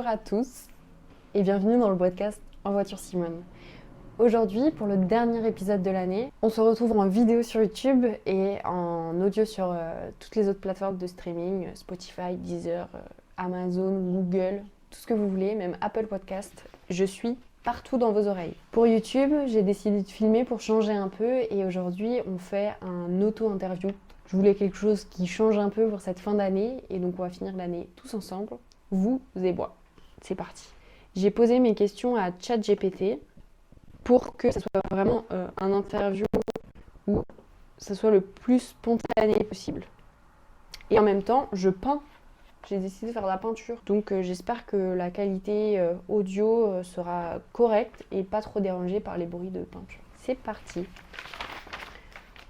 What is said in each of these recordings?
à tous et bienvenue dans le podcast En voiture Simone. Aujourd'hui, pour le dernier épisode de l'année, on se retrouve en vidéo sur YouTube et en audio sur toutes les autres plateformes de streaming, Spotify, Deezer, Amazon, Google, tout ce que vous voulez, même Apple Podcast. Je suis partout dans vos oreilles. Pour YouTube, j'ai décidé de filmer pour changer un peu et aujourd'hui, on fait un auto-interview. Je voulais quelque chose qui change un peu pour cette fin d'année et donc on va finir l'année tous ensemble, vous et moi. C'est parti. J'ai posé mes questions à ChatGPT pour que ce soit vraiment un interview où ça soit le plus spontané possible. Et en même temps, je peins. J'ai décidé de faire de la peinture. Donc j'espère que la qualité audio sera correcte et pas trop dérangée par les bruits de peinture. C'est parti.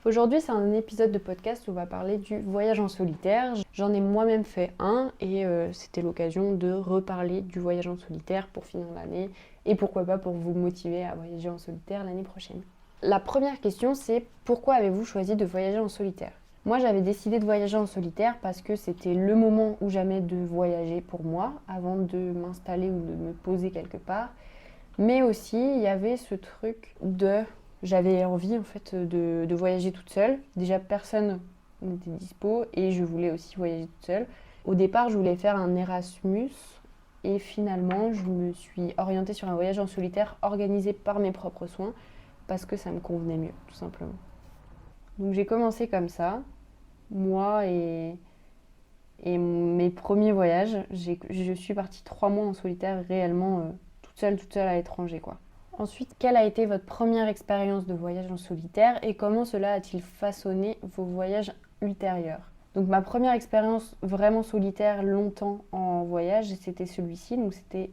Aujourd'hui, c'est un épisode de podcast où on va parler du voyage en solitaire. J'en ai moi-même fait un et c'était l'occasion de reparler du voyage en solitaire pour finir l'année et pourquoi pas pour vous motiver à voyager en solitaire l'année prochaine. La première question, c'est pourquoi avez-vous choisi de voyager en solitaire ? Moi, j'avais décidé de voyager en solitaire parce que c'était le moment ou jamais de voyager pour moi avant de m'installer ou de me poser quelque part. Mais aussi, il y avait ce truc de... J'avais envie en fait de voyager toute seule. Déjà, personne n'était dispo et je voulais aussi voyager toute seule. Au départ, je voulais faire un Erasmus et finalement, je me suis orientée sur un voyage en solitaire organisé par mes propres soins parce que ça me convenait mieux, tout simplement. Donc j'ai commencé comme ça, moi et mes premiers voyages. Je suis partie 3 mois en solitaire réellement toute seule à l'étranger, quoi. Ensuite, quelle a été votre première expérience de voyage en solitaire et comment cela a-t-il façonné vos voyages ultérieurs ? Donc ma première expérience vraiment solitaire longtemps en voyage, c'était celui-ci. Donc c'était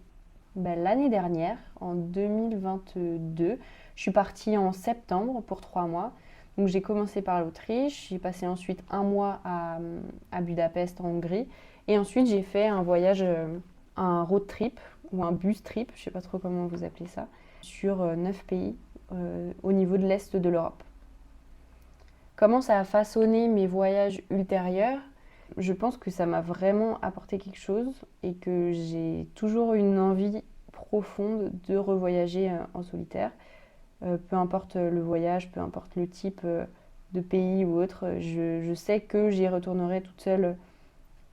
l'année dernière, en 2022. Je suis partie en septembre pour 3 mois. Donc j'ai commencé par l'Autriche, j'ai passé ensuite 1 mois à Budapest en Hongrie et ensuite j'ai fait un voyage, un road trip ou un bus trip, je ne sais pas trop comment vous appelez ça, sur 9 pays au niveau de l'Est de l'Europe. Comment ça a façonné mes voyages ultérieurs ? Je pense que ça m'a vraiment apporté quelque chose et que j'ai toujours une envie profonde de revoyager en solitaire. Peu importe le voyage, peu importe le type de pays ou autre, je sais que j'y retournerai toute seule,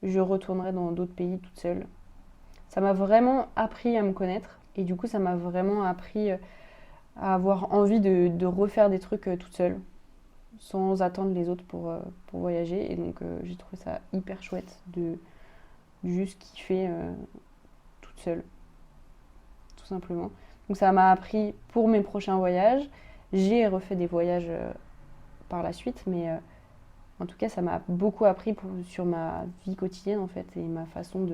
je retournerai dans d'autres pays toute seule. Ça m'a vraiment appris à me connaître et du coup ça m'a vraiment appris à avoir envie de refaire des trucs toute seule, sans attendre les autres pour voyager. Et donc j'ai trouvé ça hyper chouette de juste kiffer toute seule, tout simplement. Donc ça m'a appris pour mes prochains voyages. J'ai refait des voyages par la suite, mais en tout cas ça m'a beaucoup appris sur ma vie quotidienne en fait, et ma façon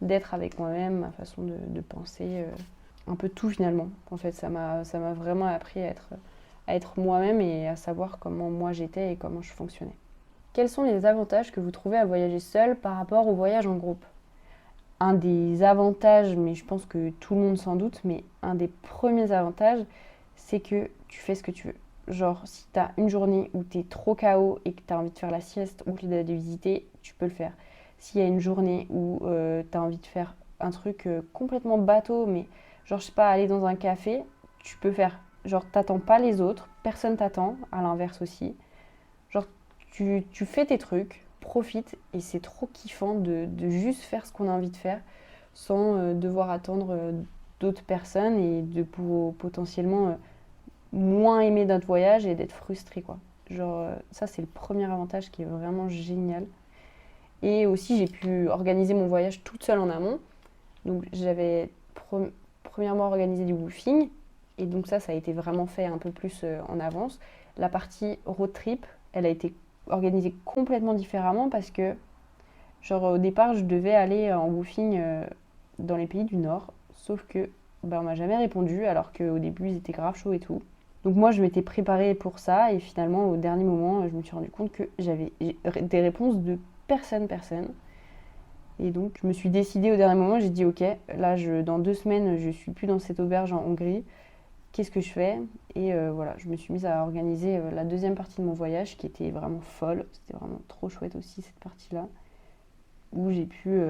d'être avec moi-même, ma façon de penser, un peu tout finalement. En fait, ça m'a vraiment appris à être moi-même et à savoir comment moi j'étais et comment je fonctionnais. Quels sont les avantages que vous trouvez à voyager seul par rapport au voyage en groupe ? Un des avantages, mais je pense que tout le monde s'en doute, mais un des premiers avantages, c'est que tu fais ce que tu veux. Genre, si t'as une journée où t'es trop KO et que t'as envie de faire la sieste ou que t'as de visiter, tu peux le faire. S'il y a une journée où t'as envie de faire un truc complètement bateau, mais genre, je sais pas, aller dans un café, tu peux faire. Genre, t'attends pas les autres, personne t'attend, à l'inverse aussi. Genre, tu fais tes trucs, profite, et c'est trop kiffant de juste faire ce qu'on a envie de faire sans devoir attendre d'autres personnes et de potentiellement moins aimer notre voyage et d'être frustré, quoi. Genre, ça, c'est le premier avantage qui est vraiment génial. Et aussi, j'ai pu organiser mon voyage toute seule en amont. Donc, j'avais premièrement organisé du woofing. Et donc ça a été vraiment fait un peu plus en avance. La partie road trip, elle a été organisée complètement différemment parce que, genre, au départ, je devais aller en woofing dans les pays du Nord. Sauf que, on m'a jamais répondu alors qu'au début, ils étaient grave chauds et tout. Donc moi, je m'étais préparée pour ça et finalement, au dernier moment, je me suis rendu compte que j'avais des réponses de personne. Et donc, je me suis décidée au dernier moment, j'ai dit ok, là, dans 2 semaines, je suis plus dans cette auberge en Hongrie. Qu'est-ce que je fais ? Et voilà, je me suis mise à organiser la deuxième partie de mon voyage qui était vraiment folle. C'était vraiment trop chouette aussi, cette partie-là. où j'ai pu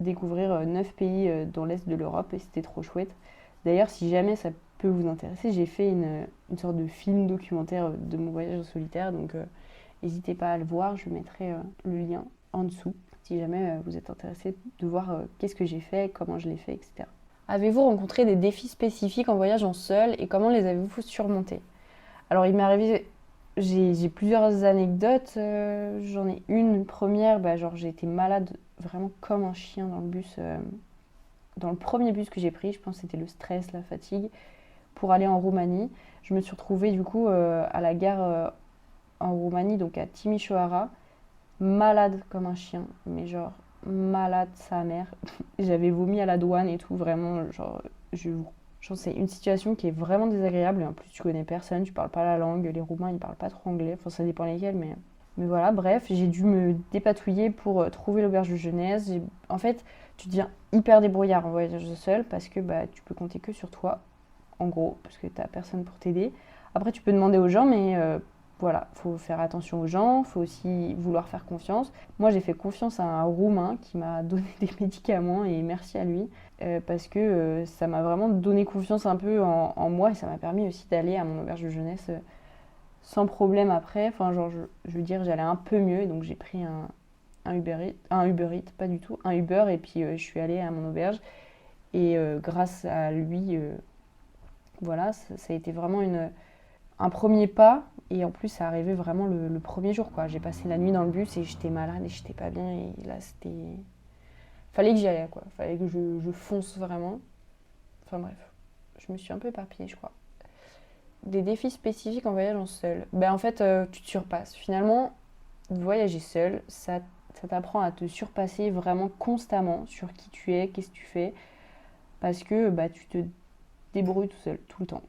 découvrir 9 pays dans l'Est de l'Europe et c'était trop chouette. D'ailleurs, si jamais ça peut vous intéresser, j'ai fait une sorte de film documentaire de mon voyage en solitaire, donc n'hésitez pas à le voir, je mettrai le lien en dessous si jamais vous êtes intéressé de voir qu'est-ce que j'ai fait, comment je l'ai fait, etc. Avez-vous rencontré des défis spécifiques en voyageant seul et comment les avez-vous surmontés? Alors il m'est arrivé, j'ai plusieurs anecdotes, j'en ai une première, genre j'ai été malade vraiment comme un chien dans le bus, dans le premier bus que j'ai pris, je pense que c'était le stress, la fatigue, pour aller en Roumanie. Je me suis retrouvée du coup à la gare en Roumanie, donc à Timișoara, malade comme un chien, mais genre malade sa mère. J'avais vomi à la douane et tout, vraiment, c'est une situation qui est vraiment désagréable et en plus tu connais personne, tu parles pas la langue, les Roumains ils parlent pas trop anglais, enfin ça dépend lesquels, mais voilà, bref, j'ai dû me dépatouiller pour trouver l'auberge de jeunesse. En fait, tu deviens hyper débrouillard en voyage seul parce que tu peux compter que sur toi, en gros, parce que t'as personne pour t'aider. Après, tu peux demander aux gens, mais voilà, faut faire attention aux gens, faut aussi vouloir faire confiance. Moi, j'ai fait confiance à un Roumain qui m'a donné des médicaments et merci à lui, parce que ça m'a vraiment donné confiance un peu en moi et ça m'a permis aussi d'aller à mon auberge de jeunesse sans problème après. Enfin, genre, je veux dire, j'allais un peu mieux, donc j'ai pris un Uber Eats, pas du tout, un Uber, et puis je suis allée à mon auberge. Et grâce à lui, voilà, ça a été vraiment un premier pas. Et en plus, ça arrivait vraiment le premier jour, quoi. J'ai passé la nuit dans le bus et j'étais malade et j'étais pas bien. Et là, c'était... Fallait que j'y aille, quoi. Fallait que je fonce vraiment. Enfin bref, je me suis un peu éparpillée, je crois. Des défis spécifiques en voyageant seul. En fait, tu te surpasses. Finalement, voyager seul, ça t'apprend à te surpasser vraiment constamment sur qui tu es, qu'est-ce que tu fais. Parce que tu te débrouilles tout seul, tout le temps.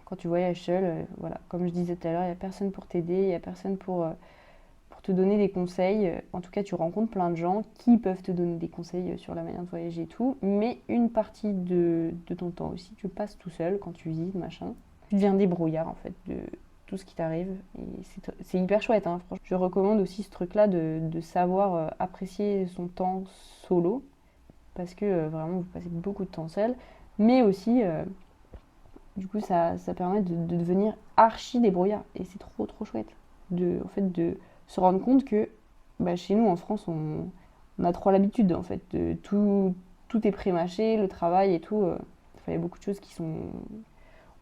Quand tu voyages seul, voilà, comme je disais tout à l'heure, il n'y a personne pour t'aider, il n'y a personne pour te donner des conseils. En tout cas, tu rencontres plein de gens qui peuvent te donner des conseils sur la manière de voyager et tout. Mais une partie de ton temps aussi, tu le passes tout seul quand tu visites, machin. Tu deviens débrouillard en fait de tout ce qui t'arrive. Et c'est hyper chouette, hein, franchement. Je recommande aussi ce truc-là de savoir apprécier son temps solo. Parce que vraiment, vous passez beaucoup de temps seul. Mais aussi... du coup, ça permet de devenir archi débrouillard. Et c'est trop, trop chouette. En fait, de se rendre compte que chez nous, en France, on a trop l'habitude, en fait. Tout est pré-mâché, le travail et tout. Il y a beaucoup de choses qui sont...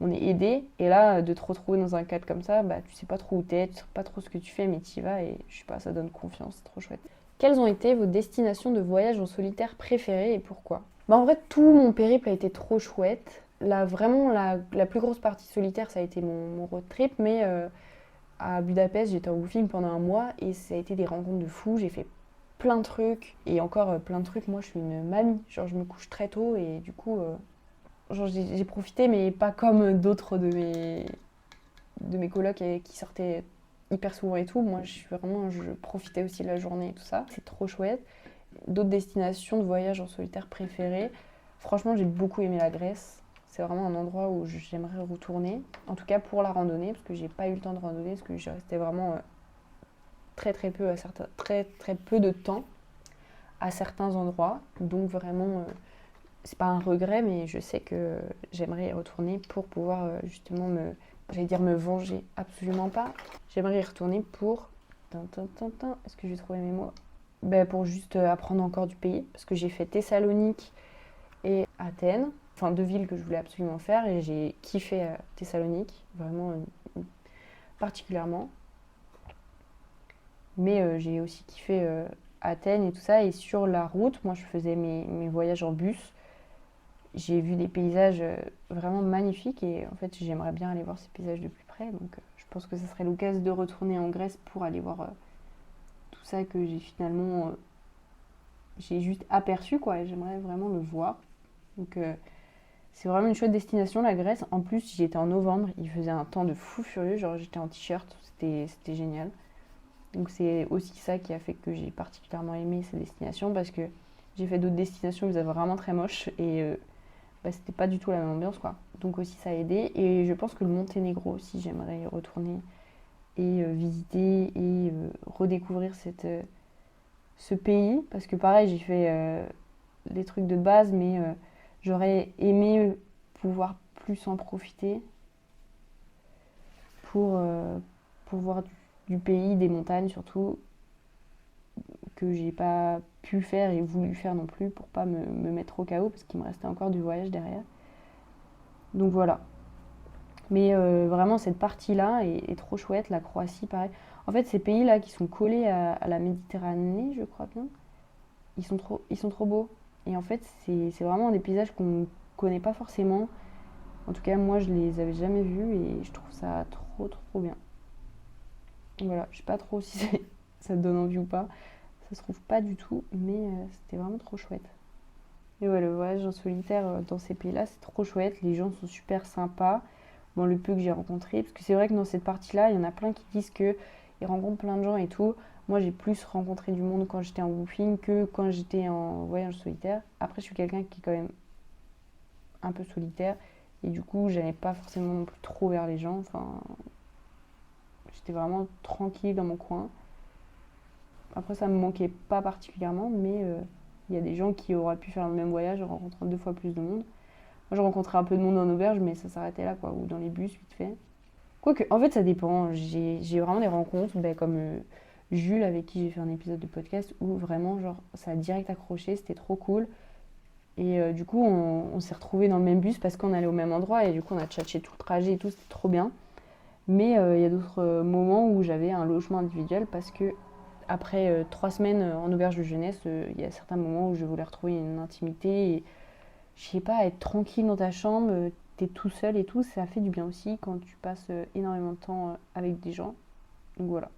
On est aidé. Et là, de te retrouver dans un cadre comme ça, tu sais pas trop où t'es, tu sais pas trop ce que tu fais, mais t'y vas. Et je sais pas, ça donne confiance. C'est trop chouette. Quelles ont été vos destinations de voyage en solitaire préférées et pourquoi? En vrai, tout mon périple a été trop chouette. Vraiment, la plus grosse partie solitaire, ça a été mon road trip, mais à Budapest, j'étais en booking pendant un mois et ça a été des rencontres de fous. J'ai fait plein de trucs et encore plein de trucs. Moi, je suis une mamie, genre je me couche très tôt et du coup, j'ai profité, mais pas comme d'autres de mes colocs qui sortaient hyper souvent et tout. Moi, je profitais aussi de la journée et tout ça. C'est trop chouette. D'autres destinations de voyage en solitaire préférées, franchement, j'ai beaucoup aimé la Grèce. C'est vraiment un endroit où j'aimerais retourner, en tout cas pour la randonnée, parce que j'ai pas eu le temps de randonner, parce que je restais vraiment très très peu très très peu de temps à certains endroits. Donc vraiment, c'est pas un regret, mais je sais que j'aimerais y retourner pour pouvoir justement me venger, absolument pas. J'aimerais y retourner pour... Est-ce que j'ai trouvé mes mots? Pour juste apprendre encore du pays, parce que j'ai fait Thessalonique et Athènes. Enfin, 2 villes que je voulais absolument faire et j'ai kiffé Thessalonique, vraiment particulièrement. Mais j'ai aussi kiffé Athènes et tout ça. Et sur la route, moi je faisais mes voyages en bus. J'ai vu des paysages vraiment magnifiques et en fait j'aimerais bien aller voir ces paysages de plus près. Donc je pense que ça serait l'occasion de retourner en Grèce pour aller voir tout ça que j'ai finalement... j'ai juste aperçu quoi et j'aimerais vraiment le voir. Donc... c'est vraiment une chouette destination, la Grèce. En plus, j'y étais en novembre, il faisait un temps de fou furieux, genre j'étais en t-shirt, c'était génial. Donc c'est aussi ça qui a fait que j'ai particulièrement aimé cette destination, parce que j'ai fait d'autres destinations qui étaient vraiment très moches, et c'était pas du tout la même ambiance, quoi. Donc aussi ça a aidé, et je pense que le Monténégro aussi, j'aimerais y retourner, et visiter, et redécouvrir ce pays, parce que pareil, j'ai fait des trucs de base, mais j'aurais aimé pouvoir plus en profiter pour, pour voir du pays, des montagnes surtout, que j'ai pas pu faire et voulu faire non plus pour pas me mettre au chaos, parce qu'il me restait encore du voyage derrière. Donc voilà. Mais vraiment, cette partie-là est trop chouette. La Croatie, pareil. En fait, ces pays-là qui sont collés à la Méditerranée, je crois bien, ils sont trop beaux. Et en fait, c'est vraiment des paysages qu'on connaît pas forcément. En tout cas, moi, je les avais jamais vus et je trouve ça trop bien. Voilà, je sais pas trop si ça te donne envie ou pas. Ça se trouve pas du tout, mais c'était vraiment trop chouette. Et ouais, le voyage en solitaire dans ces pays-là, c'est trop chouette. Les gens sont super sympas. Bon, le peu que j'ai rencontré, parce que c'est vrai que dans cette partie-là, il y en a plein qui disent qu'ils rencontrent plein de gens et tout. Moi, j'ai plus rencontré du monde quand j'étais en woofing que quand j'étais en voyage solitaire. Après, je suis quelqu'un qui est quand même un peu solitaire. Et du coup, j'allais pas forcément non plus trop vers les gens. Enfin, j'étais vraiment tranquille dans mon coin. Après, ça me manquait pas particulièrement, mais il y a des gens qui auraient pu faire le même voyage en rencontrant 2 fois plus de monde. Moi, je rencontrais un peu de monde en auberge, mais ça s'arrêtait là, quoi, ou dans les bus, vite fait. Quoique, en fait, ça dépend. J'ai vraiment des rencontres, comme Jules, avec qui j'ai fait un épisode de podcast, où vraiment, genre, ça a direct accroché, c'était trop cool. Et du coup, on s'est retrouvés dans le même bus parce qu'on allait au même endroit, et du coup, on a tchatché tout le trajet et tout, c'était trop bien. Mais il y a d'autres moments où j'avais un logement individuel parce que après 3 semaines en auberge de jeunesse, il y a certains moments où je voulais retrouver une intimité et je sais pas, être tranquille dans ta chambre, t'es tout seul et tout, ça fait du bien aussi quand tu passes énormément de temps avec des gens. Donc voilà.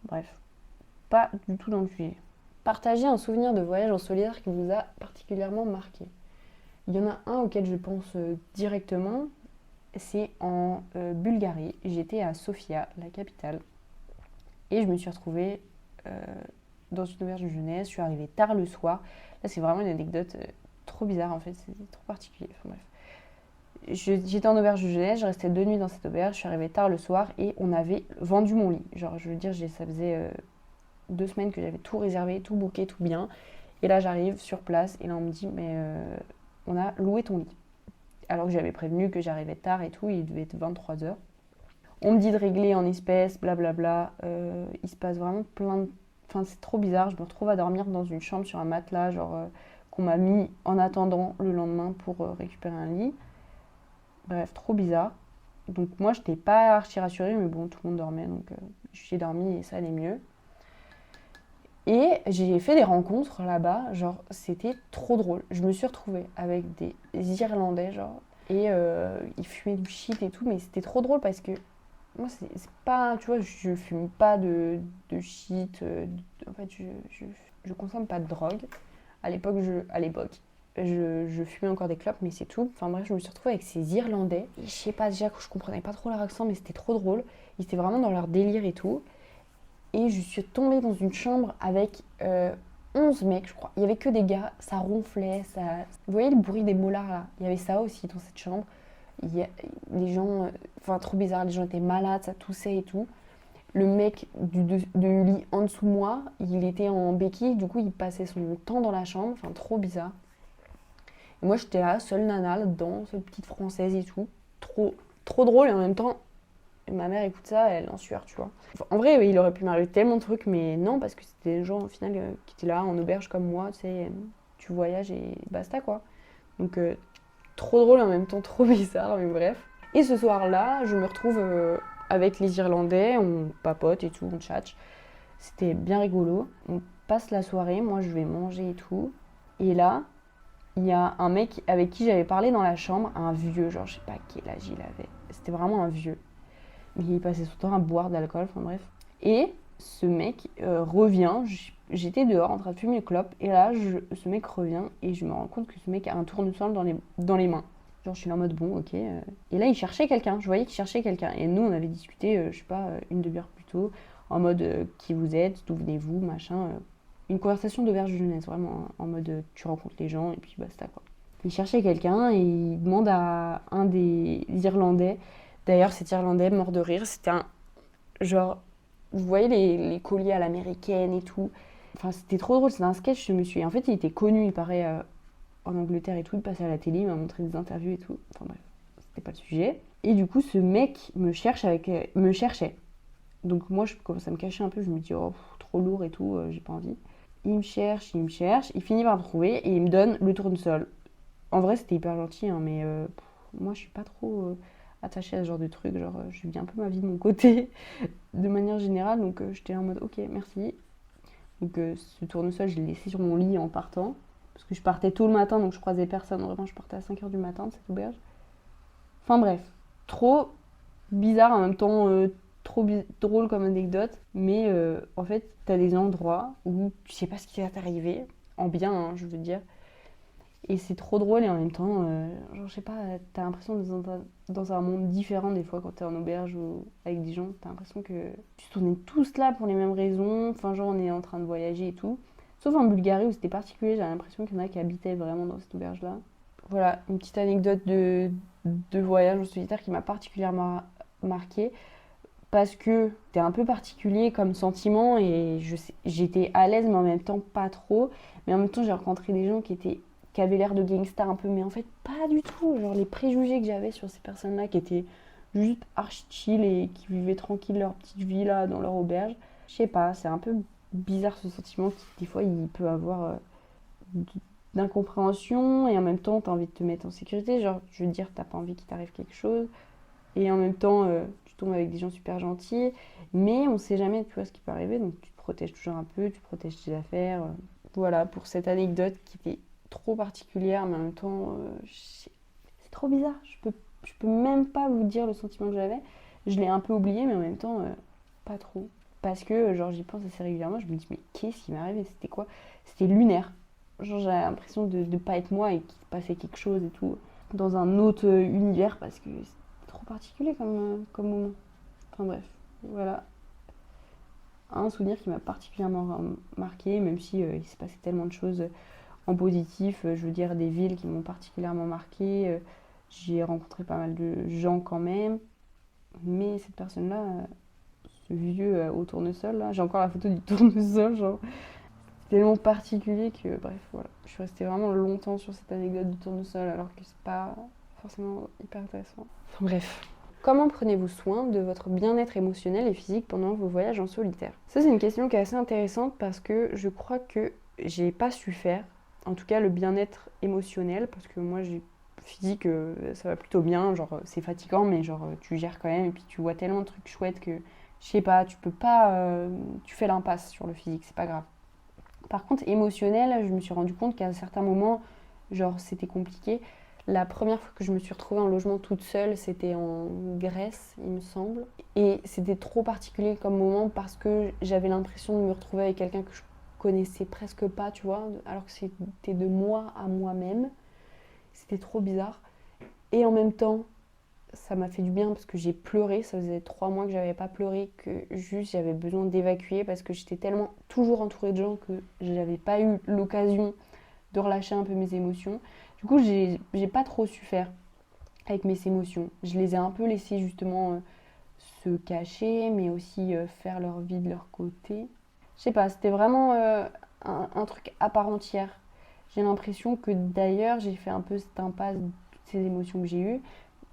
Bref, pas du tout dans le sujet. Partagez un souvenir de voyage en solitaire qui vous a particulièrement marqué. Il y en a un auquel je pense directement, c'est en Bulgarie. J'étais à Sofia, la capitale, et je me suis retrouvée dans une auberge de jeunesse. Je suis arrivée tard le soir. Là, c'est vraiment une anecdote trop bizarre en fait, c'est trop particulier. Enfin, bref. J'étais en auberge de jeunesse, je restais 2 nuits dans cette auberge, je suis arrivée tard le soir et on avait vendu mon lit. Genre, je veux dire, ça faisait 2 semaines que j'avais tout réservé, tout booké, tout bien. Et là, j'arrive sur place et là, on me dit, mais on a loué ton lit. Alors que j'avais prévenu que j'arrivais tard et tout, il devait être 23h. On me dit de régler en espèces, blablabla. Il se passe vraiment plein de... Enfin, c'est trop bizarre, je me retrouve à dormir dans une chambre sur un matelas, genre qu'on m'a mis en attendant le lendemain pour récupérer un lit. Bref, trop bizarre. Donc moi, je n'étais pas archi rassurée, mais bon, tout le monde dormait, donc j'ai dormi et ça allait mieux. Et j'ai fait des rencontres là-bas, genre c'était trop drôle. Je me suis retrouvée avec des Irlandais, genre, et ils fumaient du shit et tout, mais c'était trop drôle parce que moi, c'est pas, tu vois, je fume pas de shit, en fait, je consomme pas de drogue. À l'époque, je fumais encore des clopes, mais c'est tout. Enfin bref, je me suis retrouvée avec ces Irlandais. Et je sais pas, déjà que je comprenais pas trop leur accent, mais c'était trop drôle. Ils étaient vraiment dans leur délire et tout. Et je suis tombée dans une chambre avec 11 mecs, je crois. Il y avait que des gars, ça ronflait, ça... Vous voyez le bruit des molars là? Il y avait ça aussi dans cette chambre. Les gens, enfin trop bizarre, les gens étaient malades, ça toussait et tout. Le mec du lit en dessous de moi, il était en béquille, du coup il passait son temps dans la chambre, enfin trop bizarre. Et moi j'étais là, seule nana là-dedans, seule petite française et tout. Trop drôle et en même temps, ma mère écoute ça, elle en sueur, tu vois. Enfin, en vrai, il aurait pu m'arriver tellement de trucs, mais non, parce que c'était des gens au final qui étaient là en auberge comme moi, tu sais, tu voyages et basta quoi. Donc trop drôle et en même temps trop bizarre, mais bref. Et ce soir-là, je me retrouve avec les Irlandais, on papote et tout, on tchatche. C'était bien rigolo. On passe la soirée, moi je vais manger et tout. Et là, il y a un mec avec qui j'avais parlé dans la chambre, un vieux, genre je sais pas quel âge il avait. C'était vraiment un vieux. Mais il passait son temps à boire de l'alcool, enfin bref. Et ce mec revient, j'étais dehors en train de fumer une clope, et là ce mec revient et je me rends compte que ce mec a un tournesol dans les mains. Genre je suis là en mode bon, ok. Et là il cherchait quelqu'un, je voyais qu'il cherchait quelqu'un. Et nous on avait discuté, je sais pas, une demi-heure plus tôt, en mode qui vous êtes, d'où venez-vous, machin. Une conversation d'auberge de jeunesse, vraiment, hein, en mode tu rencontres les gens et puis basta quoi. Il cherchait quelqu'un et il demande à un des Irlandais. D'ailleurs cet Irlandais mort de rire, c'était un genre vous voyez les colliers à l'américaine et tout. Enfin, c'était trop drôle, c'était un sketch, je me suis... En fait, il était connu, il paraît, en Angleterre et tout, il passait à la télé, il m'a montré des interviews et tout. Enfin bref, c'était pas le sujet. Et du coup, ce mec me cherchait. Donc moi, je commence à me cacher un peu, je me dis, oh, trop lourd et tout, j'ai pas envie. Il me cherche, il finit par me trouver et il me donne le tournesol. En vrai, c'était hyper gentil, hein, mais moi, je suis pas trop attachée à ce genre de truc. Genre, je vis un peu ma vie de mon côté, de manière générale. Donc, j'étais en mode, ok, merci. Donc, ce tournesol, je l'ai laissé sur mon lit en partant. Parce que je partais tôt le matin, donc je croisais personne. Vraiment, je partais à 5h du matin de cette auberge. Enfin bref, trop bizarre en même temps, drôle comme anecdote. Mais en fait, t'as des endroits où tu sais pas ce qui va t'arriver. En bien, hein, je veux dire. Et c'est trop drôle et en même temps, genre, je sais pas, t'as l'impression d'être dans un monde différent des fois quand t'es en auberge ou avec des gens. T'as l'impression que on est tous là pour les mêmes raisons. Enfin, genre, on est en train de voyager et tout. Sauf en Bulgarie où c'était particulier, j'avais l'impression qu'il y en a qui habitaient vraiment dans cette auberge-là. Voilà, une petite anecdote de voyage en solitaire qui m'a particulièrement marquée parce que c'était un peu particulier comme sentiment et j'étais à l'aise mais en même temps pas trop. Mais en même temps, j'ai rencontré des gens qui avaient l'air de gangsters un peu, mais en fait pas du tout. Genre les préjugés que j'avais sur ces personnes-là qui étaient juste archi chill et qui vivaient tranquille leur petite vie là dans leur auberge. Je sais pas, c'est un peu bizarre ce sentiment qui des fois il peut avoir d'incompréhension et en même temps t'as envie de te mettre en sécurité. Genre je veux dire t'as pas envie qu'il t'arrive quelque chose et en même temps tu tombes avec des gens super gentils, mais on sait jamais tu vois ce qui peut arriver donc tu te protèges toujours un peu, tu protèges tes affaires. Voilà pour cette anecdote qui était trop particulière, mais en même temps, c'est trop bizarre. Je peux même pas vous dire le sentiment que j'avais. Je l'ai un peu oublié, mais en même temps, pas trop. Parce que, genre, j'y pense assez régulièrement. Je me dis, mais qu'est-ce qui m'est arrivé? C'était quoi? C'était lunaire. Genre, j'avais l'impression de ne pas être moi et qu'il se passait quelque chose et tout. Dans un autre univers, parce que c'était trop particulier comme moment. Enfin bref, voilà. Un souvenir qui m'a particulièrement marqué, même si il s'est passé tellement de choses en positif, je veux dire des villes qui m'ont particulièrement marqué. J'ai rencontré pas mal de gens quand même, mais cette personne-là, ce vieux au tournesol, là, j'ai encore la photo du tournesol, genre, c'est tellement particulier que bref, voilà. Je suis restée vraiment longtemps sur cette anecdote du tournesol alors que c'est pas forcément hyper intéressant. Enfin, bref. Comment prenez-vous soin de votre bien-être émotionnel et physique pendant vos voyages en solitaire? Ça, c'est une question qui est assez intéressante parce que je crois que j'ai pas su faire. En tout cas, le bien-être émotionnel, parce que moi, j'ai physique, ça va plutôt bien. Genre, c'est fatigant, mais genre, tu gères quand même. Et puis, tu vois tellement de trucs chouettes que, je sais pas, tu peux pas. Tu fais l'impasse sur le physique, c'est pas grave. Par contre, émotionnel, je me suis rendu compte qu'à certains moments, genre, c'était compliqué. La première fois que je me suis retrouvée en logement toute seule, c'était en Grèce, il me semble. Et c'était trop particulier comme moment parce que j'avais l'impression de me retrouver avec quelqu'un que je connaissais presque pas, tu vois, alors que c'était de moi à moi-même. C'était trop bizarre. Et en même temps, ça m'a fait du bien parce que j'ai pleuré. Ça faisait 3 mois que j'avais pas pleuré, que juste j'avais besoin d'évacuer parce que j'étais tellement toujours entourée de gens que j'avais pas eu l'occasion de relâcher un peu mes émotions. Du coup, j'ai pas trop su faire avec mes émotions. Je les ai un peu laissées justement se cacher, mais aussi faire leur vie de leur côté. Je sais pas, c'était vraiment un truc à part entière. J'ai l'impression que d'ailleurs, j'ai fait un peu cette impasse de toutes ces émotions que j'ai eues.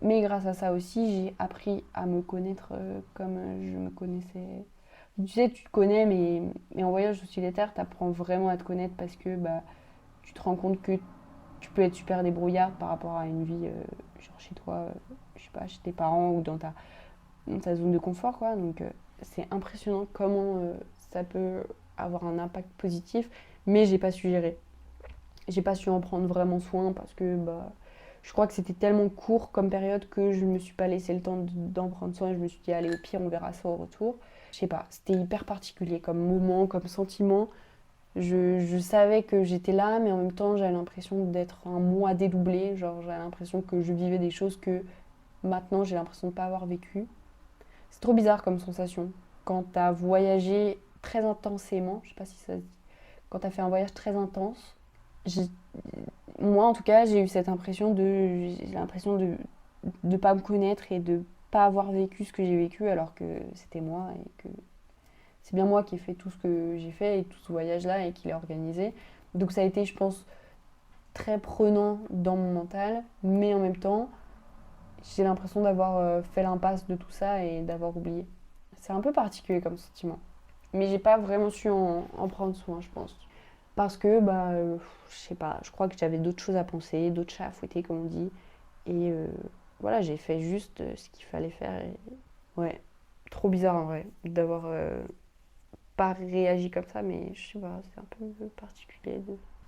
Mais grâce à ça aussi, j'ai appris à me connaître comme je me connaissais. Tu sais, tu te connais, mais en voyage solitaire, tu apprends vraiment à te connaître parce que bah, tu te rends compte que tu peux être super débrouillarde par rapport à une vie genre chez toi, je sais pas, chez tes parents ou dans ta zone de confort, quoi. Donc c'est impressionnant comment ça peut avoir un impact positif, mais j'ai pas su gérer. J'ai pas su en prendre vraiment soin parce que bah, je crois que c'était tellement court comme période que je me suis pas laissé le temps d'en prendre soin et je me suis dit allez au pire on verra ça au retour. Je sais pas, c'était hyper particulier comme moment, comme sentiment. Je savais que j'étais là, mais en même temps, j'avais l'impression d'être un moi dédoublé. Genre, j'avais l'impression que je vivais des choses que maintenant, j'ai l'impression de ne pas avoir vécues. C'est trop bizarre comme sensation. Quand t'as voyagé très intensément, je sais pas si ça se dit, quand t'as fait un voyage très intense, j'ai- moi en tout cas, j'ai l'impression de ne pas me connaître et de pas avoir vécu ce que j'ai vécu alors que c'était moi et que c'est bien moi qui ai fait tout ce que j'ai fait et tout ce voyage-là et qui l'ai organisé. Donc ça a été, je pense, très prenant dans mon mental, mais en même temps, j'ai l'impression d'avoir fait l'impasse de tout ça et d'avoir oublié. C'est un peu particulier comme sentiment. Mais j'ai pas vraiment su en prendre soin, je pense. Parce que, je sais pas, je crois que j'avais d'autres choses à penser, d'autres chats à fouetter, comme on dit. Et voilà, j'ai fait juste ce qu'il fallait faire. Et... Ouais, trop bizarre en vrai, d'avoir pas réagi comme ça, mais je sais pas, c'est un peu particulier.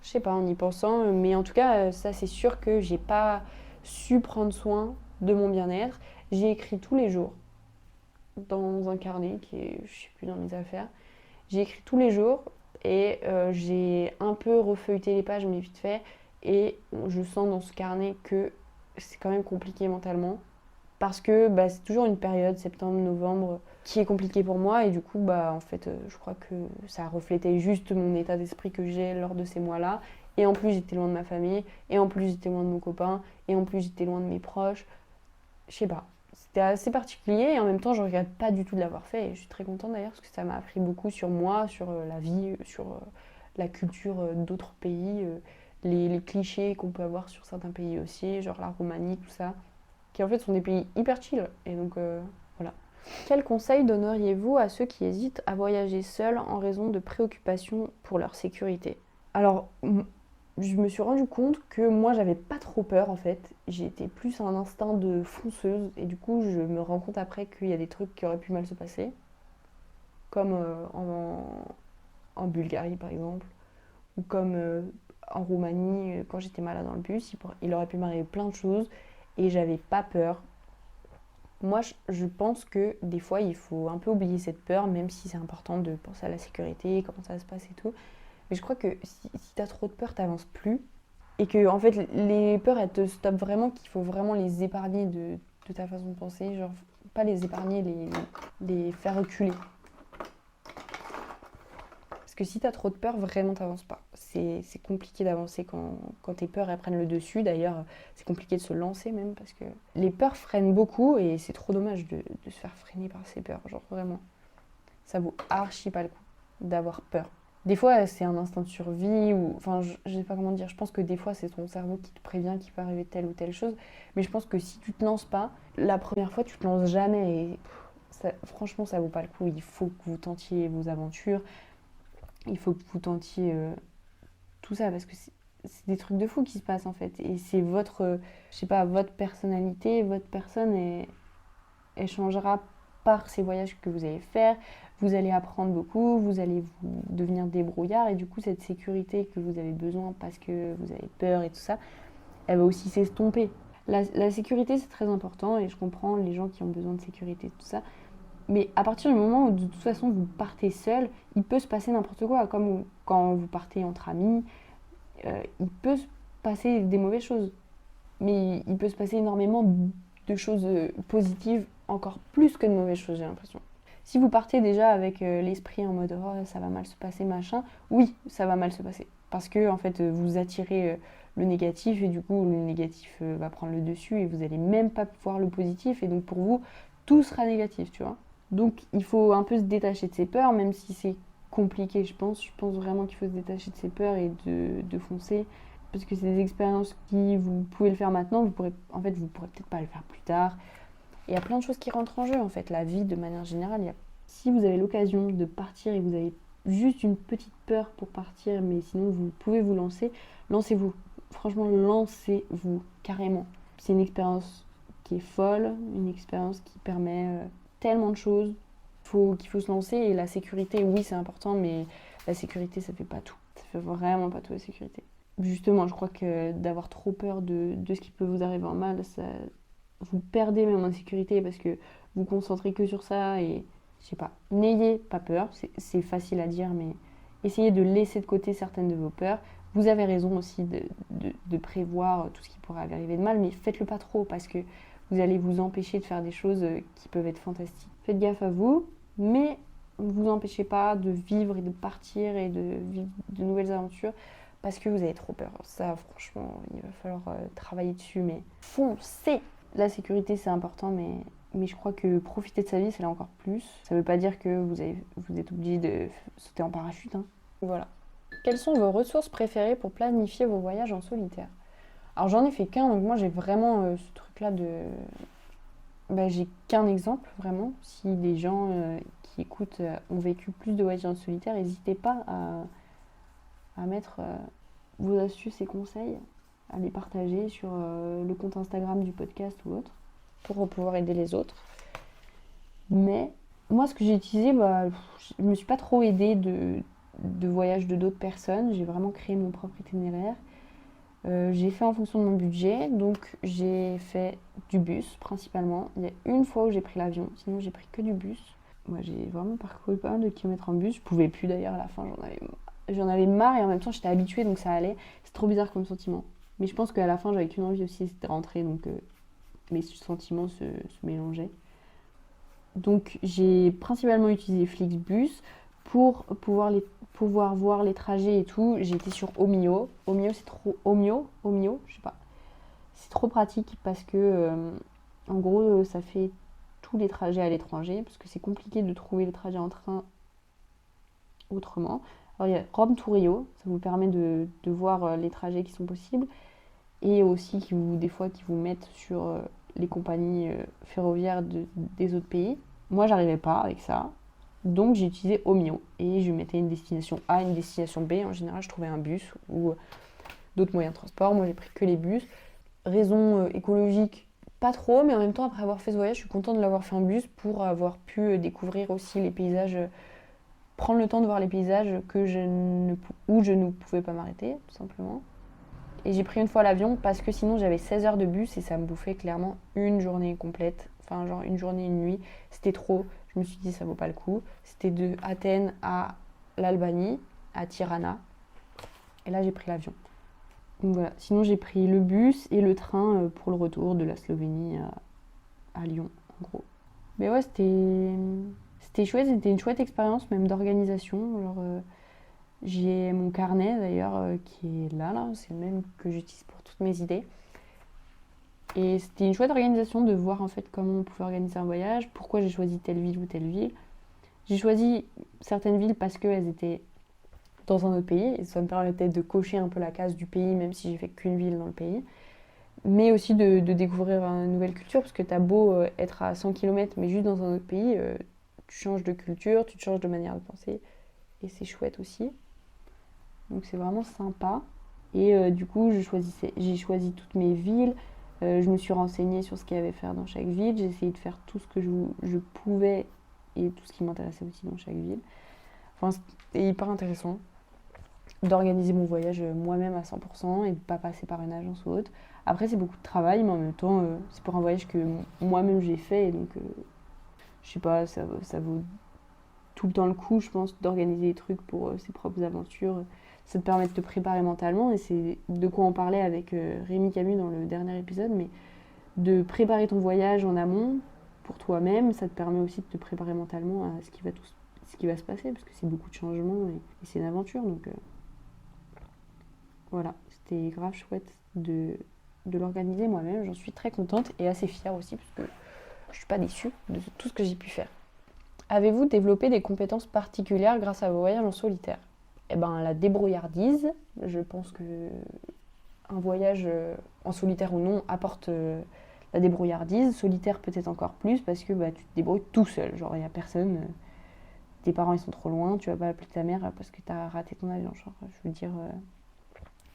Je sais pas, en y pensant, mais en tout cas, ça c'est sûr que j'ai pas su prendre soin de mon bien-être. J'ai écrit tous les jours dans un carnet qui est, je sais plus, dans mes affaires. J'ai écrit tous les jours et j'ai un peu refeuilleté les pages, mais vite fait. Et je sens dans ce carnet que c'est quand même compliqué mentalement. Parce que c'est toujours une période, septembre, novembre, qui est compliquée pour moi. Et du coup, en fait, je crois que ça reflétait juste mon état d'esprit que j'ai lors de ces mois-là. Et en plus, j'étais loin de ma famille. Et en plus, j'étais loin de mon copain. Et en plus, j'étais loin de mes proches. Je sais pas. C'était assez particulier et en même temps, je regrette pas du tout de l'avoir fait. Et je suis très contente d'ailleurs parce que ça m'a appris beaucoup sur moi, sur la vie, sur la culture d'autres pays, les clichés qu'on peut avoir sur certains pays aussi, genre la Roumanie, tout ça, qui en fait sont des pays hyper chill. Et donc voilà. Quel conseil donneriez-vous à ceux qui hésitent à voyager seuls en raison de préoccupations pour leur sécurité? Alors, je me suis rendu compte que moi j'avais pas trop peur en fait. J'étais plus un instinct de fonceuse et du coup je me rends compte après qu'il y a des trucs qui auraient pu mal se passer. Comme en Bulgarie par exemple. Ou comme en Roumanie quand j'étais malade dans le bus. Il aurait pu m'arriver plein de choses et j'avais pas peur. Moi je pense que des fois il faut un peu oublier cette peur même si c'est important de penser à la sécurité, comment ça se passe et tout. Mais je crois que si t'as trop de peur, t'avances plus. Et que, en fait, les peurs, elles te stoppent vraiment, qu'il faut vraiment les épargner de ta façon de penser. Genre, pas les épargner, les faire reculer. Parce que si t'as trop de peur, vraiment t'avances pas. C'est compliqué d'avancer quand tes peurs elles prennent le dessus. D'ailleurs, c'est compliqué de se lancer même parce que les peurs freinent beaucoup et c'est trop dommage de se faire freiner par ces peurs. Genre, vraiment, ça vaut archi pas le coup d'avoir peur. Des fois, c'est un instinct de survie, ou. Enfin, je sais pas comment dire. Je pense que des fois, c'est ton cerveau qui te prévient qu'il peut arriver telle ou telle chose. Mais je pense que si tu te lances pas, la première fois, tu te lances jamais. Et franchement, ça vaut pas le coup. Il faut que vous tentiez vos aventures. Il faut que vous tentiez tout ça. Parce que c'est des trucs de fou qui se passent, en fait. Et c'est votre, je sais pas, votre personnalité, votre personne, elle changera par ces voyages que vous allez faire. Vous allez apprendre beaucoup, vous allez vous devenir débrouillard et du coup cette sécurité que vous avez besoin parce que vous avez peur et tout ça, elle va aussi s'estomper. La sécurité c'est très important et je comprends les gens qui ont besoin de sécurité tout ça. Mais à partir du moment où de toute façon vous partez seul, il peut se passer n'importe quoi. Comme quand vous partez entre amis, il peut se passer des mauvaises choses. Mais il peut se passer énormément de choses positives, encore plus que de mauvaises choses, j'ai l'impression. Si vous partez déjà avec l'esprit en mode oh, ça va mal se passer, machin, oui, ça va mal se passer. Parce que en fait, vous attirez le négatif et du coup, le négatif va prendre le dessus et vous n'allez même pas voir le positif et donc pour vous, tout sera négatif, tu vois. Donc il faut un peu se détacher de ses peurs, même si c'est compliqué, je pense. Je pense vraiment qu'il faut se détacher de ses peurs et de foncer. Parce que c'est des expériences qui, vous pouvez le faire maintenant, vous pourrez peut-être pas le faire plus tard. Et il y a plein de choses qui rentrent en jeu, en fait. La vie, de manière générale, si vous avez l'occasion de partir et vous avez juste une petite peur pour partir, mais sinon vous pouvez vous lancer, lancez-vous. Franchement, lancez-vous, carrément. C'est une expérience qui est folle, une expérience qui permet tellement de choses qu'il faut se lancer. Et la sécurité, oui, c'est important, mais la sécurité, ça fait pas tout. Ça fait vraiment pas tout, la sécurité. Justement, je crois que d'avoir trop peur de ce qui peut vous arriver en mal, ça, vous perdez même en sécurité parce que vous concentrez que sur ça et je sais pas, n'ayez pas peur, c'est facile à dire mais essayez de laisser de côté certaines de vos peurs. Vous avez raison aussi de prévoir tout ce qui pourrait arriver de mal, mais faites-le pas trop parce que vous allez vous empêcher de faire des choses qui peuvent être fantastiques. Faites gaffe à vous, mais ne vous empêchez pas de vivre et de partir et de vivre de nouvelles aventures parce que vous avez trop peur. Ça, franchement, il va falloir travailler dessus, mais foncez! La sécurité, c'est important, mais Mais je crois que profiter de sa vie, c'est là encore plus. Ça veut pas dire que vous êtes obligé de sauter en parachute, hein. Voilà. Quelles sont vos ressources préférées pour planifier vos voyages en solitaire? Alors j'en ai fait qu'un, donc moi j'ai vraiment ce truc-là de... j'ai qu'un exemple, vraiment. Si des gens qui écoutent ont vécu plus de voyages en solitaire, n'hésitez pas à mettre vos astuces et conseils, à les partager sur le compte Instagram du podcast ou autre, pour pouvoir aider les autres. Mais moi, ce que j'ai utilisé, je me suis pas trop aidée de voyages de d'autres personnes. J'ai vraiment créé mon propre itinéraire. J'ai fait en fonction de mon budget, donc j'ai fait du bus principalement. Il y a une fois où j'ai pris l'avion, sinon j'ai pris que du bus. Moi, j'ai vraiment parcouru pas mal de kilomètres en bus. Je pouvais plus d'ailleurs à la fin, j'en avais marre et en même temps j'étais habituée, donc ça allait. C'est trop bizarre comme sentiment. Mais je pense qu'à la fin, j'avais qu'une envie aussi, c'était de rentrer, donc mes sentiments se mélangeaient. Donc j'ai principalement utilisé Flixbus pour pouvoir voir les trajets et tout. J'ai été sur Omio. Omio, c'est trop... Omio, je sais pas. C'est trop pratique parce que, en gros, ça fait tous les trajets à l'étranger, parce que c'est compliqué de trouver les trajets en train autrement. Alors il y a Rome to Rio, ça vous permet de voir les trajets qui sont possibles, et aussi des fois qui vous mettent sur les compagnies ferroviaires des autres pays. Moi, j'arrivais pas avec ça, donc j'ai utilisé Omio et je mettais une destination A, une destination B. En général, je trouvais un bus ou d'autres moyens de transport. Moi, j'ai pris que les bus. Raison écologique, pas trop, mais en même temps, après avoir fait ce voyage, je suis contente de l'avoir fait en bus pour avoir pu découvrir aussi les paysages, prendre le temps de voir les paysages où je ne pouvais pas m'arrêter, tout simplement. Et j'ai pris une fois l'avion parce que sinon j'avais 16 heures de bus et ça me bouffait clairement une journée complète. Enfin, genre une journée, une nuit. C'était trop. Je me suis dit, ça vaut pas le coup. C'était de Athènes à l'Albanie, à Tirana. Et là, j'ai pris l'avion. Donc voilà. Sinon, j'ai pris le bus et le train pour le retour de la Slovénie à Lyon, en gros. Mais ouais, c'était chouette. C'était une chouette expérience, même d'organisation. Genre, j'ai mon carnet d'ailleurs qui est là. C'est le même que j'utilise pour toutes mes idées. Et c'était une chouette organisation de voir en fait comment on pouvait organiser un voyage, pourquoi j'ai choisi telle ville ou telle ville. J'ai choisi certaines villes parce qu'elles étaient dans un autre pays et ça me permettait de cocher un peu la case du pays même si j'ai fait qu'une ville dans le pays. Mais aussi de découvrir une nouvelle culture parce que t'as beau être à 100 km mais juste dans un autre pays, tu changes de culture, tu changes de manière de penser et c'est chouette aussi. Donc c'est vraiment sympa. Et du coup j'ai choisi toutes mes villes. Je me suis renseignée sur ce qu'il y avait à faire dans chaque ville. J'ai essayé de faire tout ce que je pouvais et tout ce qui m'intéressait aussi dans chaque ville. Enfin, c'était hyper intéressant d'organiser mon voyage moi-même à 100% et de ne pas passer par une agence ou autre. Après, c'est beaucoup de travail, mais en même temps, c'est pour un voyage que moi-même j'ai fait. Et donc, je sais pas, ça vaut tout le temps le coup, je pense, d'organiser des trucs pour ses propres aventures. Ça te permet de te préparer mentalement et c'est de quoi on parlait avec Rémi Camus dans le dernier épisode, mais de préparer ton voyage en amont pour toi-même, ça te permet aussi de te préparer mentalement à ce qui va se passer parce que c'est beaucoup de changements et c'est une aventure, donc voilà, c'était grave chouette de l'organiser moi-même, j'en suis très contente et assez fière aussi parce que je suis pas déçue de tout ce que j'ai pu faire. Avez-vous développé des compétences particulières grâce à vos voyages en solitaire? Eh ben, la débrouillardise. Je pense que un voyage en solitaire ou non apporte la débrouillardise. Solitaire peut-être encore plus parce que tu te débrouilles tout seul. Genre, il n'y a personne. Tes parents ils sont trop loin, tu vas pas appeler ta mère parce que tu as raté ton avion. Genre, je veux dire,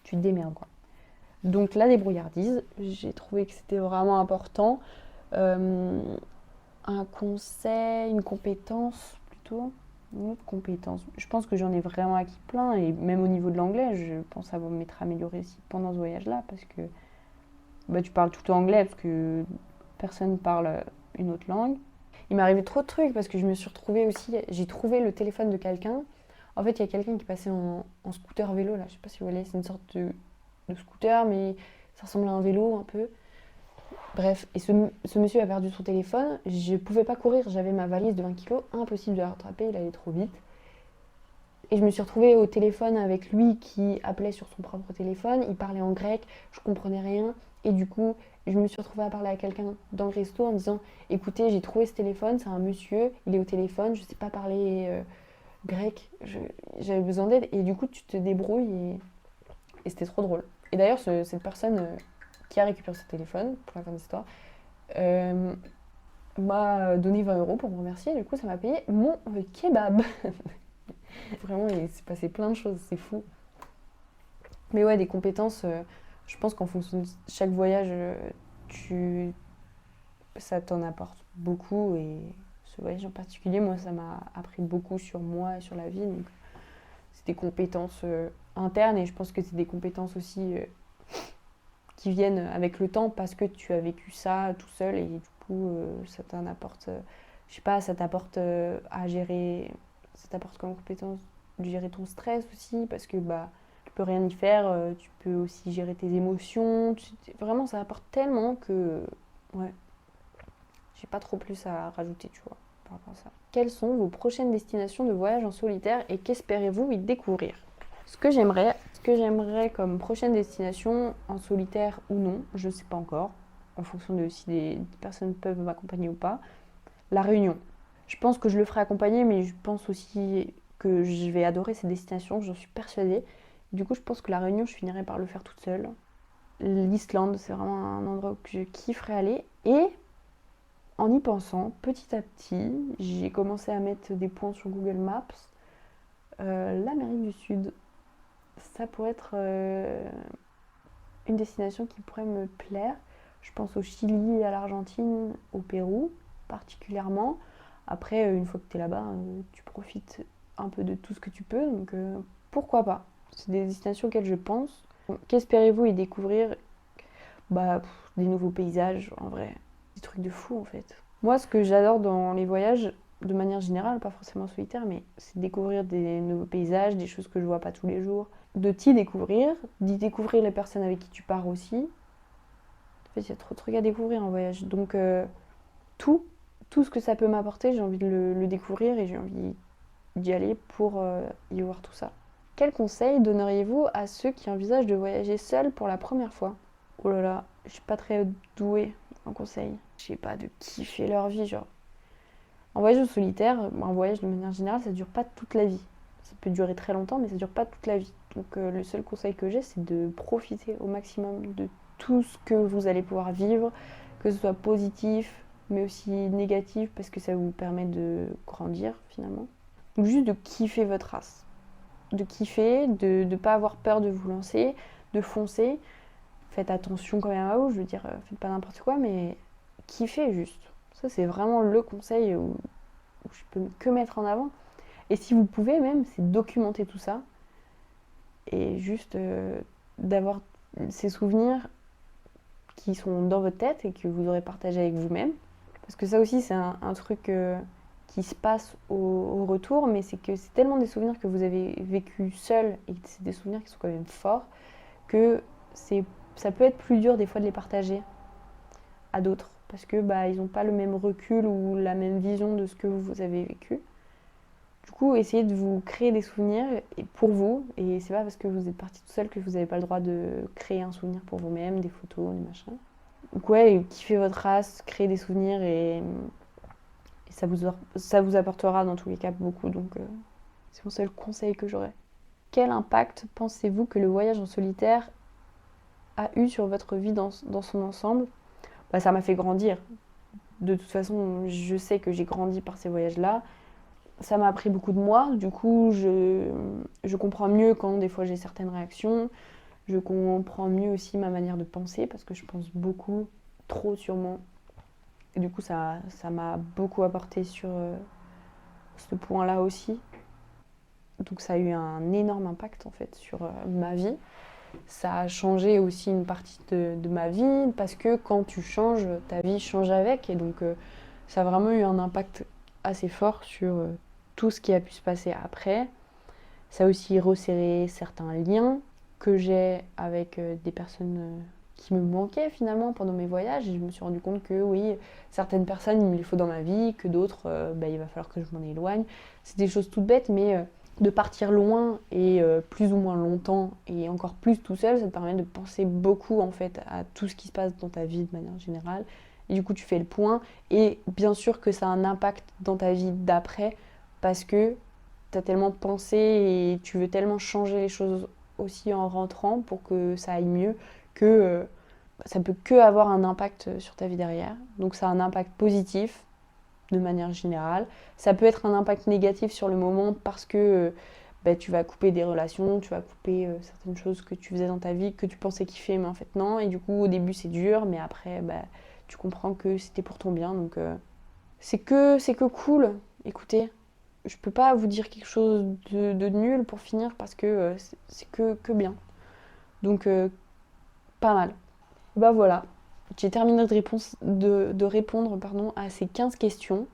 tu te démerdes quoi. Donc, la débrouillardise, j'ai trouvé que c'était vraiment important. Un conseil, une compétence plutôt. Une autre compétence. Je pense que j'en ai vraiment acquis plein et même au niveau de l'anglais, je pense que ça va m'être amélioré aussi pendant ce voyage-là parce que tu parles tout le temps anglais parce que personne parle une autre langue. Il m'est arrivé trop de trucs parce que je me suis retrouvée aussi, j'ai trouvé le téléphone de quelqu'un. En fait, il y a quelqu'un qui passait en scooter vélo là, je sais pas si vous voyez, c'est une sorte de scooter mais ça ressemble à un vélo un peu. Bref, et ce monsieur a perdu son téléphone, je pouvais pas courir, j'avais ma valise de 20 kilos, impossible de la rattraper, il allait trop vite. Et je me suis retrouvée au téléphone avec lui qui appelait sur son propre téléphone, il parlait en grec, je comprenais rien, et du coup, je me suis retrouvée à parler à quelqu'un dans le resto en disant écoutez, j'ai trouvé ce téléphone, c'est un monsieur, il est au téléphone, je sais pas parler grec, j'avais besoin d'aide. Et du coup, tu te débrouilles et c'était trop drôle. Et d'ailleurs, cette personne qui a récupéré ce téléphone, pour la fin de l'histoire, euh, m'a donné 20 euros pour me remercier. Du coup, ça m'a payé mon kebab. Vraiment, il s'est passé plein de choses, c'est fou. Mais ouais, des compétences, je pense qu'en fonction de chaque voyage, ça t'en apporte beaucoup. Et ce voyage en particulier, moi, ça m'a appris beaucoup sur moi et sur la vie. Donc, c'est des compétences internes et je pense que c'est des compétences aussi qui viennent avec le temps parce que tu as vécu ça tout seul et du coup, ça t'en apporte, je sais pas, ça t'apporte à gérer, ça t'apporte comme compétence de gérer ton stress aussi parce que bah, tu peux rien y faire, tu peux aussi gérer tes émotions. Vraiment, ça apporte tellement que, ouais, j'ai pas trop plus à rajouter, tu vois, par rapport à ça. Quelles sont vos prochaines destinations de voyage en solitaire et qu'espérez-vous y découvrir? Ce que j'aimerais comme prochaine destination, en solitaire ou non, je sais pas encore, en fonction de si des personnes peuvent m'accompagner ou pas, La Réunion. Je pense que je le ferai accompagner, mais je pense aussi que je vais adorer cette destination, j'en suis persuadée. Du coup, je pense que La Réunion, je finirai par le faire toute seule. L'Islande, c'est vraiment un endroit où je kifferais aller. Et en y pensant, petit à petit, j'ai commencé à mettre des points sur Google Maps. L'Amérique du Sud, ça pourrait être une destination qui pourrait me plaire. Je pense au Chili, à l'Argentine, au Pérou particulièrement. Après, une fois que tu es là-bas, tu profites un peu de tout ce que tu peux, donc pourquoi pas. C'est des destinations auxquelles je pense. Qu'espérez-vous y découvrir? Bah, des nouveaux paysages, en vrai. Des trucs de fou, en fait. Moi, ce que j'adore dans les voyages, de manière générale, pas forcément solitaire, mais c'est découvrir des nouveaux paysages, des choses que je vois pas tous les jours, de t'y découvrir, d'y découvrir les personnes avec qui tu pars aussi. En fait, il y a trop de trucs à découvrir en voyage. Donc, tout, tout ce que ça peut m'apporter, j'ai envie de le découvrir et j'ai envie d'y aller pour y voir tout ça. Quel conseil donneriez-vous à ceux qui envisagent de voyager seuls pour la première fois? Oh là là, je suis pas très douée en conseil. Je sais pas, de kiffer leur vie, genre. En voyage solitaire, un voyage de manière générale, ça dure pas toute la vie. Ça peut durer très longtemps, mais ça dure pas toute la vie. Donc le seul conseil que j'ai, c'est de profiter au maximum de tout ce que vous allez pouvoir vivre, que ce soit positif, mais aussi négatif, parce que ça vous permet de grandir finalement. Donc juste de kiffer votre race. De kiffer, de ne pas avoir peur de vous lancer, de foncer. Faites attention quand même à vous, je veux dire, faites pas n'importe quoi, mais kiffez juste. Ça, c'est vraiment le conseil où je peux que mettre en avant. Et si vous pouvez même, c'est documenter tout ça et juste d'avoir ces souvenirs qui sont dans votre tête et que vous aurez partagé avec vous-même. Parce que ça aussi, c'est un truc qui se passe au retour, mais c'est que c'est tellement des souvenirs que vous avez vécu seul et c'est des souvenirs qui sont quand même forts que ça peut être plus dur des fois de les partager à d'autres parce que bah, ils n'ont pas le même recul ou la même vision de ce que vous avez vécu. Du coup, essayez de vous créer des souvenirs pour vous, et c'est pas parce que vous êtes parti tout seul que vous n'avez pas le droit de créer un souvenir pour vous-même, des photos, des machins. Donc ouais, kiffez votre race, créez des souvenirs et ça vous apportera dans tous les cas beaucoup, donc c'est mon seul conseil que j'aurais. Quel impact pensez-vous que le voyage en solitaire a eu sur votre vie dans son ensemble? Bah, ça m'a fait grandir. De toute façon, je sais que j'ai grandi par ces voyages-là. Ça m'a appris beaucoup de moi, du coup je comprends mieux quand des fois j'ai certaines réactions, je comprends mieux aussi ma manière de penser parce que je pense beaucoup, trop sûrement. Et du coup ça m'a beaucoup apporté sur ce point-là aussi. Donc ça a eu un énorme impact en fait sur ma vie. Ça a changé aussi une partie de ma vie parce que quand tu changes, ta vie change avec et donc ça a vraiment eu un impact assez fort sur tout ce qui a pu se passer après. Ça a aussi resserré certains liens que j'ai avec des personnes qui me manquaient finalement pendant mes voyages. Et je me suis rendu compte que oui, certaines personnes, il me les faut dans ma vie, que d'autres, il va falloir que je m'en éloigne. C'est des choses toutes bêtes, mais de partir loin et plus ou moins longtemps et encore plus tout seul, ça te permet de penser beaucoup en fait à tout ce qui se passe dans ta vie de manière générale. Et du coup, tu fais le point. Et bien sûr que ça a un impact dans ta vie d'après parce que tu as tellement pensé et tu veux tellement changer les choses aussi en rentrant pour que ça aille mieux que ça peut que avoir un impact sur ta vie derrière. Donc ça a un impact positif de manière générale. Ça peut être un impact négatif sur le moment parce que tu vas couper des relations, tu vas couper certaines choses que tu faisais dans ta vie, que tu pensais kiffer, mais en fait non. Et du coup, au début, c'est dur, mais après, tu comprends que c'était pour ton bien. Donc, c'est que cool. Écoutez, je peux pas vous dire quelque chose de nul pour finir parce que c'est que bien. Donc, pas mal. Bah voilà, j'ai terminé de répondre à ces 15 questions.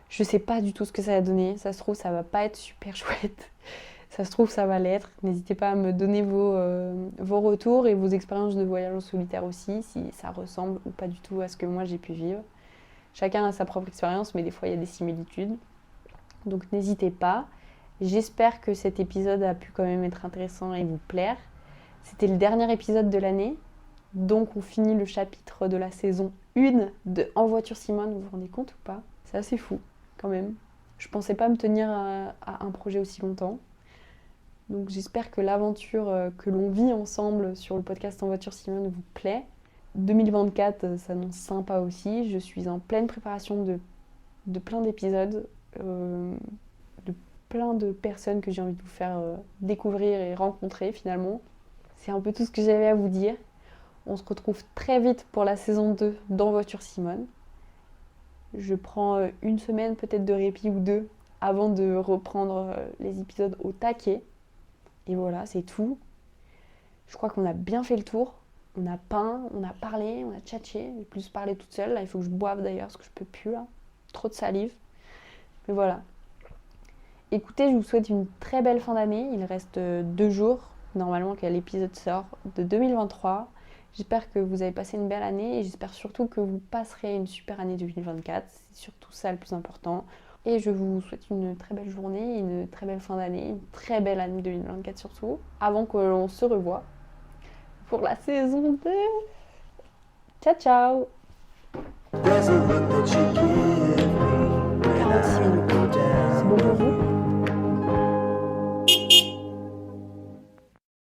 Je sais pas du tout ce que ça va donner. Ça se trouve, ça va pas être super chouette. Ça se trouve, ça va l'être. N'hésitez pas à me donner vos retours et vos expériences de voyage en solitaire aussi, si ça ressemble ou pas du tout à ce que moi j'ai pu vivre. Chacun a sa propre expérience, mais des fois il y a des similitudes. Donc n'hésitez pas. J'espère que cet épisode a pu quand même être intéressant et vous plaire. C'était le dernier épisode de l'année. Donc on finit le chapitre de la saison 1 de En voiture Simone, vous vous rendez compte ou pas? C'est assez fou quand même. Je pensais pas me tenir à un projet aussi longtemps. Donc j'espère que l'aventure que l'on vit ensemble sur le podcast En voiture Simone vous plaît. 2024 s'annonce sympa aussi. Je suis en pleine préparation de plein d'épisodes, de plein de personnes que j'ai envie de vous faire découvrir et rencontrer finalement. C'est un peu tout ce que j'avais à vous dire. On se retrouve très vite pour la saison 2 d'En voiture Simone. Je prends une semaine peut-être de répit ou deux avant de reprendre les épisodes au taquet. Et voilà, c'est tout. Je crois qu'on a bien fait le tour. On a peint, on a parlé, on a tchatché. J'ai plus parlé toute seule. Là, il faut que je boive d'ailleurs parce que je peux plus là. Trop de salive. Mais voilà. Écoutez, je vous souhaite une très belle fin d'année. Il reste 2 jours normalement que l'épisode sort de 2023. J'espère que vous avez passé une belle année et j'espère surtout que vous passerez une super année 2024. C'est surtout ça le plus important. Et je vous souhaite une très belle journée, une très belle fin d'année, une très belle année 2024 surtout, avant que l'on se revoie pour la saison 2. Ciao ciao!